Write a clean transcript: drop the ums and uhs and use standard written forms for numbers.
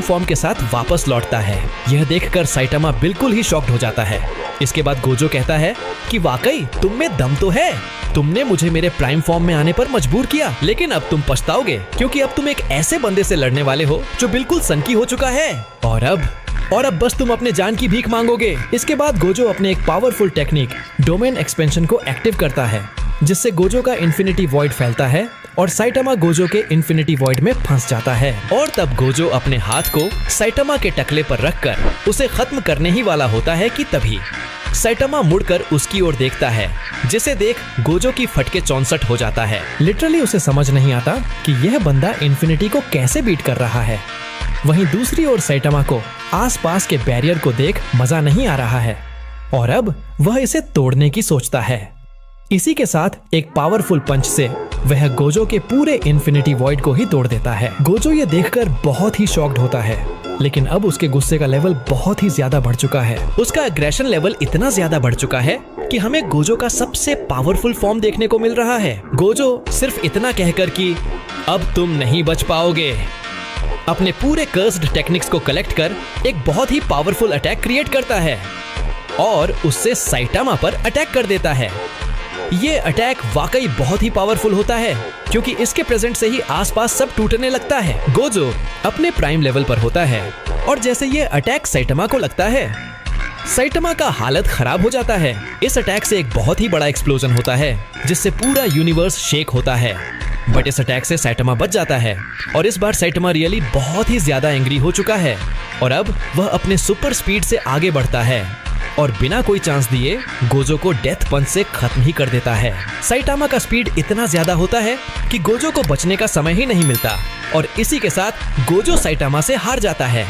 Form के साथ वापस लौटता है। यह देखकर साइटामा बिल्कुल ही शॉक्ड हो जाता है। इसके बाद गोजो कहता है कि वाकई तुम में दम तो है, तुमने मुझे मेरे प्राइम फॉर्म में आने पर मजबूर किया, लेकिन अब तुम पछताओगे क्योंकि अब तुम एक ऐसे बंदे से लड़ने वाले हो जो बिल्कुल सनकी हो चुका है। और अब बस तुम अपने जान की भीख मांगोगे। इसके बाद गोजो अपने एक पावरफुल टेक्निक डोमेन एक्सपेंशन को एक्टिव करता है, जिससे गोजो का इन्फिनिटी वॉइड फैलता है और साइटामा गोजो के इन्फिनिटी वॉइड में फंस जाता है। और तब गोजो अपने हाथ को साइटामा के टकले पर रखकर उसे खत्म करने ही वाला होता है कि तभी साइटामा मुड़कर उसकी ओर देखता है, जिसे देख गोजो की फटके 64 हो जाता है। लिटरली उसे समझ नहीं आता कि यह बंदा इन्फिनिटी को कैसे बीट कर रहा है। वहीं दूसरी ओर साइटामा को आसपास के बैरियर को देख मजा नहीं आ रहा है और अब वह इसे तोड़ने की सोचता है। इसी के साथ एक पावरफुल पंच से वह गोजो के पूरे इन्फिनिटी वॉइड को ही तोड़ देता है। गोजो ये देखकर बहुत ही शॉक्ड होता है, लेकिन अब उसके गुस्से का लेवल बहुत ही ज्यादा बढ़ चुका है। उसका एग्रेशन लेवल इतना ज्यादा बढ़ चुका है कि हमें गोजो का सबसे पावरफुल फॉर्म देखने को मिल रहा है। गोजो सिर्फ इतना कहकर कि अब तुम नहीं बच पाओगे, अपने पूरे कर्स्ड टेक्निक्स को कलेक्ट कर एक बहुत ही पावरफुल अटैक क्रिएट करता है और उससे साइटामा पर अटैक कर देता है। ये अटैक वाकई बहुत ही पावरफुल होता है क्योंकि इसके प्रेजेंट से ही आसपास सब टूटने लगता है। गोजो अपने प्राइम लेवल पर होता है और जैसे ये अटैक साइटामा को लगता है, साइटामा का हालत खराब हो जाता है। इस अटैक से एक बहुत ही बड़ा एक्सप्लोजन होता है जिससे पूरा यूनिवर्स शेक होता है। बट इस अटैक से साइटामा बच जाता है और इस बार साइटामा रियली बहुत ही ज्यादा एंग्री हो चुका है और अब वह अपने सुपर स्पीड से आगे बढ़ता है और बिना कोई चांस दिए गोजो को डेथ पंच से खत्म ही कर देता है। साइटामा का स्पीड इतना ज्यादा होता है कि गोजो को बचने का समय ही नहीं मिलता और इसी के साथ गोजो साइटामा से हार जाता है।